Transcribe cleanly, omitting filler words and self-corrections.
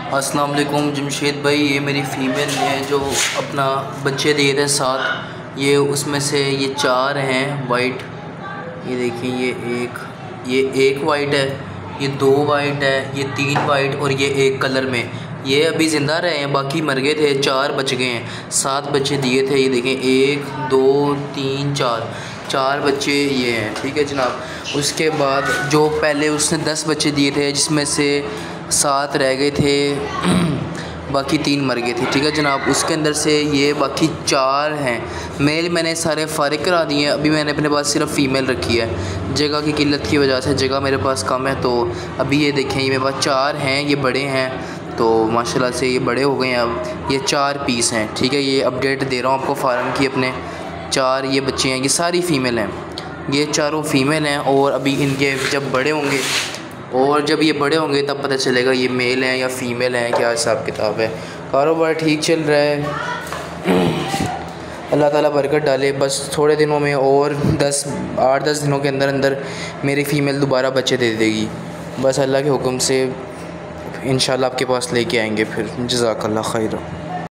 अस्सलाम वालेकुम जमशेद भाई, ये मेरी फ़ीमेल है जो अपना बच्चे दिए थे साथ। ये उसमें से ये 4 हैं वाइट। ये देखिए, ये एक वाइट है, ये 2 वाइट है, ये 3 वाइट और ये एक कलर में। ये अभी ज़िंदा रहे हैं, बाकी मर गए थे। 4 बच गए हैं। 7 बच्चे दिए थे। ये देखें, 1 2 3 4 बच्चे ये हैं। ठीक है जनाब। उसके बाद जो पहले उसने 10 बच्चे दिए थे, जिसमें से 7 रह गए थे, बाकी 3 मर गए थे। ठीक है जनाब। उसके अंदर से ये बाकी 4 हैं। मेल मैंने सारे फारिग करा दिए हैं। अभी मैंने अपने पास सिर्फ फ़ीमेल रखी है, जगह की किल्लत की वजह से। जगह मेरे पास कम है, तो अभी ये देखें, ये मेरे पास 4 हैं। ये बड़े हैं, तो माशाल्लाह से ये बड़े हो गए हैं। अब ये 4 पीस हैं। ठीक है, ये अपडेट दे रहा हूँ आपको फार्म की। अपने 4 ये बच्चे हैं, ये सारी फ़ीमेल हैं। ये चारों फ़ीमेल हैं। और अभी इनके जब बड़े होंगे, और जब ये बड़े होंगे तब पता चलेगा ये मेल हैं या फ़ीमेल हैं, क्या हिसाब किताब है। कारोबार ठीक चल रहा है, अल्लाह ताला बरकत डाले। बस थोड़े दिनों में और 8-10 दिनों के अंदर अंदर मेरी फ़ीमेल दोबारा बच्चे दे देगी। बस अल्लाह के हुक्म से इंशाल्लाह आपके पास लेके आएंगे फिर। जज़ाकल्लाह खैर।